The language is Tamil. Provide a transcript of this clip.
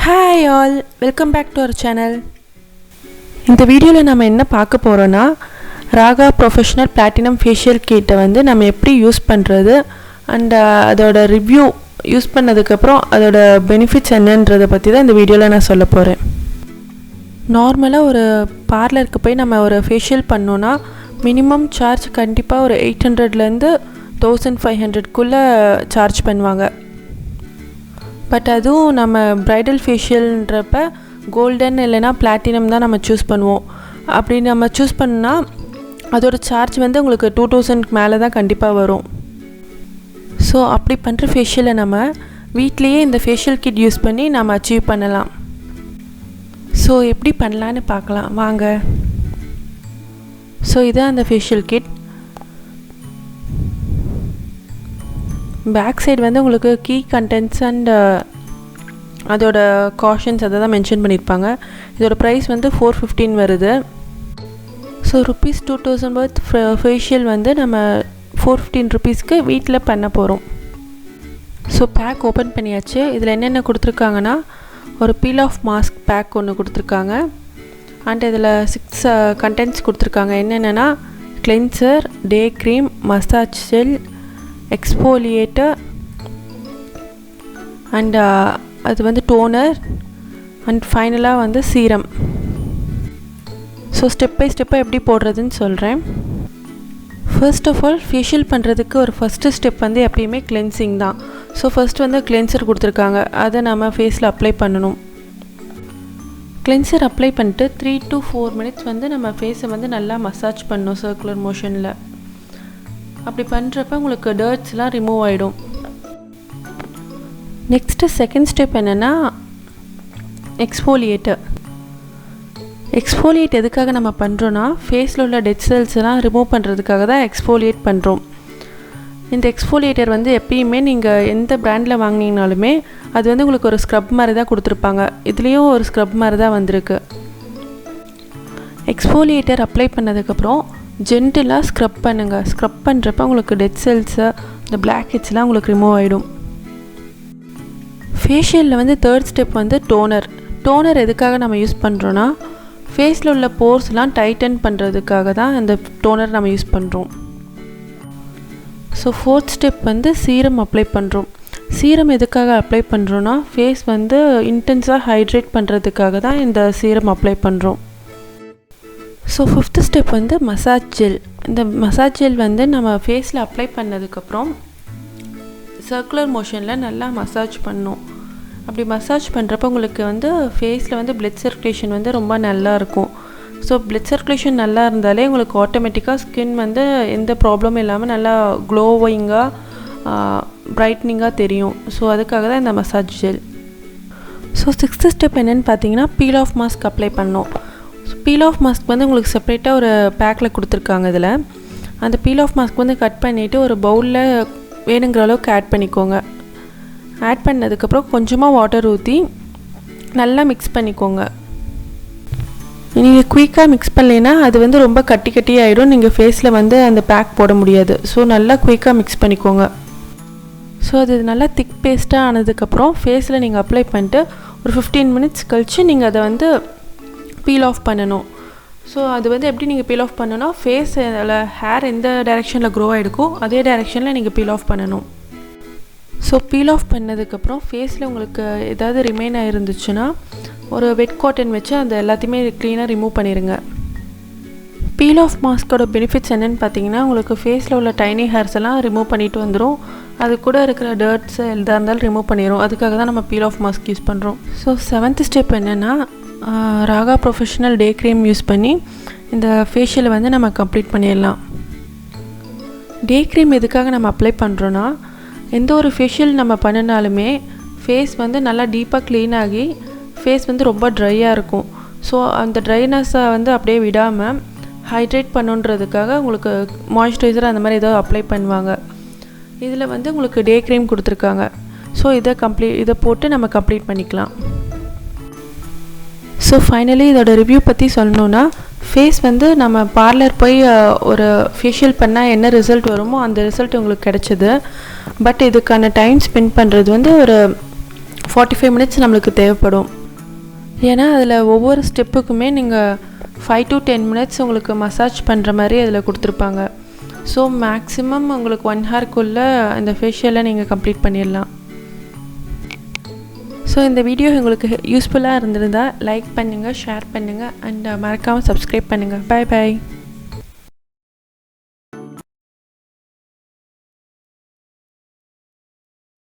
Hi all, welcome back to our channel. இந்த வீடியோவில் நம்ம என்ன பார்க்க போகிறோன்னா ராகா ப்ரொஃபஷனல் பிளாட்டினம் ஃபேஷியல் கிட்டை வந்து நம்ம எப்படி யூஸ் பண்ணுறது அண்ட் அதோட ரிவ்யூ யூஸ் பண்ணதுக்கப்புறம் அதோட பெனிஃபிட்ஸ் என்னன்றதை பற்றி தான் இந்த வீடியோவில் நான் சொல்ல போகிறேன். நார்மலாக ஒரு பார்லருக்கு போய் நம்ம ஒரு ஃபேஷியல் பண்ணோன்னா மினிமம் சார்ஜ் கண்டிப்பாக ஒரு 800லேருந்து 1500க்குள்ளே சார்ஜ் பண்ணுவாங்க. பட் அதுவும் நம்ம ப்ரைடல் ஃபேஷியல்ன்றப்ப கோல்டன் இல்லைனா பிளாட்டினம் தான் நம்ம சூஸ் பண்ணுவோம். அப்படி நம்ம சூஸ் பண்ணால் அதோட சார்ஜ் வந்து உங்களுக்கு 2000 மேலே தான் கண்டிப்பாக வரும். ஸோ அப்படி பண்ணுற ஃபேஷியலை நம்ம வீட்லேயே இந்த ஃபேஷியல் கிட் யூஸ் பண்ணி நம்ம அச்சீவ் பண்ணலாம். ஸோ எப்படி பண்ணலான்னு பார்க்கலாம் வாங்க. ஸோ இதுதான் அந்த ஃபேஷியல் கிட். பேக் சைடு வந்து உங்களுக்கு கீ கண்டென்ட்ஸ் அண்ட் அதோட காஷன்ஸ் அதை தான் மென்ஷன் பண்ணியிருப்பாங்க. இதோட ப்ரைஸ் வந்து 415 வருது. ஸோ ₹2000 worth ஃபேஷியல் வந்து நம்ம 415 rupeesக்கு வீட்டில் பண்ண போகிறோம். ஸோ பேக் ஓப்பன் பண்ணியாச்சு. இதில் என்னென்ன கொடுத்துருக்காங்கன்னா ஒரு பீல் ஆஃப் மாஸ்க் பேக் ஒன்று கொடுத்துருக்காங்க. அண்ட் இதில் 6 கண்டென்ட்ஸ் கொடுத்துருக்காங்க. என்னென்னா cleanser, day cream, massage gel, exfoliator and அது வந்து டோனர் அண்ட் ஃபைனலாக வந்து சீரம். ஸோ ஸ்டெப் பை ஸ்டெப்பாக எப்படி போடுறதுன்னு சொல்கிறேன். ஃபர்ஸ்ட் ஆஃப் ஆல் ஃபேஷியல் பண்ணுறதுக்கு ஒரு ஃபஸ்ட்டு ஸ்டெப் வந்து எப்பயுமே கிளென்சிங் தான். ஸோ ஃபஸ்ட்டு வந்து கிளென்சர் கொடுத்துருக்காங்க, அதை நம்ம ஃபேஸில் அப்ளை பண்ணணும். கிளென்சர் அப்ளை பண்ணிட்டு 3 to 4 minutes வந்து நம்ம ஃபேஸை வந்து நல்லா மசாஜ் பண்ணணும் சர்க்குலர் மோஷனில். அப்படி பண்ணுறப்ப உங்களுக்கு டர்ட்ஸ்லாம் ரிமூவ் ஆகிடும். நெக்ஸ்ட்டு செகண்ட் ஸ்டெப் என்னென்னா எக்ஸ்ஃபோலியேட்டர். எக்ஸ்ஃபோலியேட் எதுக்காக நம்ம பண்ணுறோன்னா ஃபேஸில் உள்ள டெட் செல்ஸ்லாம் ரிமூவ் பண்ணுறதுக்காக தான் எக்ஸ்ஃபோலியேட் பண்ணுறோம். இந்த எக்ஸ்ஃபோலியேட்டர் வந்து எப்பயுமே நீங்கள் எந்த பிராண்டில் வாங்கினீங்கனாலுமே அது வந்து உங்களுக்கு ஒரு ஸ்க்ரப் மாதிரி தான் கொடுத்துருப்பாங்க. இதுலேயும் ஒரு ஸ்க்ரப் மாதிரி தான் வந்திருக்கு. எக்ஸ்ஃபோலியேட்டர் அப்ளை பண்ணதுக்கப்புறம் ஜென்டிலாக ஸ்க்ரப் பண்ணுங்கள். ஸ்க்ரப் பண்ணுறப்ப உங்களுக்கு டெட் செல்ஸு இந்த பிளாக் ஹெட்ஸ்லாம் உங்களுக்கு ரிமூவ் ஆகிடும். ஃபேஷியலில் வந்து தேர்ட் ஸ்டெப் வந்து டோனர். டோனர் எதுக்காக நம்ம யூஸ் பண்ணுறோன்னா ஃபேஸில் உள்ள போர்ஸ்லாம் டைட்டன் பண்ணுறதுக்காக தான் இந்த டோனர் நம்ம யூஸ் பண்ணுறோம். ஸோ ஃபோர்த் ஸ்டெப் வந்து சீரம் அப்ளை பண்ணுறோம். சீரம் எதுக்காக அப்ளை பண்ணுறோன்னா ஃபேஸ் வந்து இன்டென்ஸாக ஹைட்ரேட் பண்ணுறதுக்காக தான் இந்த சீரம் அப்ளை பண்ணுறோம். ஸோ ஃபிஃப்த்து ஸ்டெப் வந்து மசாஜ் ஜெல். இந்த மசாஜ் ஜெல் வந்து நம்ம ஃபேஸில் அப்ளை பண்ணதுக்கப்புறம் சர்க்குலர் மோஷனில் நல்லா மசாஜ் பண்ணணும். அப்படி மசாஜ் பண்ணுறப்ப உங்களுக்கு வந்து ஃபேஸில் வந்து பிளட் சர்க்குலேஷன் வந்து ரொம்ப நல்லா இருக்கும். ஸோ பிளட் சர்க்குலேஷன் நல்லா இருந்தாலே உங்களுக்கு ஆட்டோமேட்டிக்காக ஸ்கின் வந்து எந்த ப்ராப்ளமும் இல்லாமல் நல்லா க்ளோவிங்காக ப்ரைட்னிங்காக தெரியும். ஸோ அதுக்காக தான் இந்த massage gel. So sixth step என்னென்னு பார்த்தீங்கன்னா பீல் ஆஃப் மாஸ்க் அப்ளை பண்ணோம். பீல் ஆஃப் மாஸ்க் வந்து உங்களுக்கு செப்பரேட்டாக ஒரு பேக்கில் கொடுத்துருக்காங்க. இதில் அந்த பீல் ஆஃப் மாஸ்க் வந்து கட் பண்ணிவிட்டு ஒரு பவுலில் வேணுங்கிற அளவுக்கு ஆட் பண்ணிக்கோங்க. ஆட் பண்ணதுக்கப்புறம் கொஞ்சமாக வாட்டர் ஊற்றி நல்லா மிக்ஸ் பண்ணிக்கோங்க. நீங்கள் குயிக்காக மிக்ஸ் பண்ணலைன்னா அது வந்து ரொம்ப கட்டி ஆகிடும். நீங்கள் ஃபேஸில் வந்து அந்த பேக் போட முடியாது. ஸோ நல்லா குயிக்காக மிக்ஸ் பண்ணிக்கோங்க. ஸோ அது நல்லா திக் பேஸ்ட்டாக ஆனதுக்கப்புறம் ஃபேஸில் நீங்கள் அப்ளை பண்ணிட்டு ஒரு 15 minutes கழித்து நீங்கள் அதை வந்து பீல் ஆஃப் பண்ணணும். ஸோ அது வந்து எப்படி நீங்கள் பீல் ஆஃப் பண்ணணும்னா ஃபேஸ் ஹேர் எந்த டைரெக்ஷனில் க்ரோ ஆகிடுக்கோ அதே டைரெக்ஷனில் நீங்கள் பீல் ஆஃப் பண்ணணும். ஸோ பீல் ஆஃப் பண்ணதுக்கப்புறம் ஃபேஸில் உங்களுக்கு ஏதாவது ரிமைன் ஆகிருந்துச்சுன்னா ஒரு வெட் காட்டன் வச்சு அந்த எல்லாத்தையுமே க்ளீனாக ரிமூவ் பண்ணிடுங்க. பீல் ஆஃப் மாஸ்கோட பெனிஃபிட்ஸ் என்னென்னு பார்த்தீங்கன்னா உங்களுக்கு ஃபேஸில் உள்ள டைனி ஹேர்ஸ் எல்லாம் ரிமூவ் பண்ணிட்டு வந்துடும். அது கூட இருக்கிற டர்ட்ஸ் எதாக இருந்தாலும் ரிமூவ் பண்ணிடும். அதுக்காக தான் நம்ம பீல் ஆஃப் மாஸ்க் யூஸ் பண்ணுறோம். ஸோ 7th ஸ்டெப் என்னென்னா Raaga professional day cream use பண்ணி இந்த ஃபேஷியலை வந்து நம்ம கம்ப்ளீட் பண்ணிடலாம். டே க்ரீம் எதுக்காக நம்ம அப்ளை பண்ணுறோன்னா எந்த ஒரு ஃபேஷியல் நம்ம பண்ணினாலுமே ஃபேஸ் வந்து நல்லா டீப்பாக க்ளீன் ஆகி ஃபேஸ் வந்து ரொம்ப ட்ரையாக இருக்கும். ஸோ அந்த ட்ரைனஸை வந்து அப்படியே விடாமல் ஹைட்ரேட் பண்ணுன்றதுக்காக உங்களுக்கு மாய்ஸ்சரைசர் அந்த மாதிரி ஏதோ அப்ளை பண்ணுவாங்க. இதில் வந்து உங்களுக்கு டே க்ரீம் கொடுத்துருக்காங்க. ஸோ இதை போட்டு நம்ம கம்ப்ளீட் பண்ணிக்கலாம். ஸோ ஃபைனலி இதோட ரிவ்யூ பற்றி சொல்லணுன்னா ஃபேஸ் வந்து நம்ம பார்லர் போய் ஒரு ஃபேஷியல் பண்ணால் என்ன ரிசல்ட் வருமோ அந்த ரிசல்ட் உங்களுக்கு கிடச்சிது. பட் இதுக்கான டைம் ஸ்பெண்ட் பண்ணுறது வந்து ஒரு 45 மினிட்ஸ் நம்மளுக்கு தேவைப்படும். ஏன்னா அதில் ஒவ்வொரு ஸ்டெப்புக்குமே நீங்கள் 5 to 10 மினிட்ஸ் உங்களுக்கு மசாஜ் பண்ணுற மாதிரி அதில் கொடுத்துருப்பாங்க. ஸோ மேக்ஸிமம் உங்களுக்கு 1 ஹவர்க்குள்ளே இந்த ஃபேஷியலை நீங்கள் கம்ப்ளீட் பண்ணிடலாம். ஸோ இந்த வீடியோ உங்களுக்கு யூஸ்ஃபுல்லாக இருந்திருந்தால் லைக் பண்ணுங்கள், ஷேர் பண்ணுங்கள் அண்ட் மறக்காமல் சப்ஸ்கிரைப் பண்ணுங்கள். பை.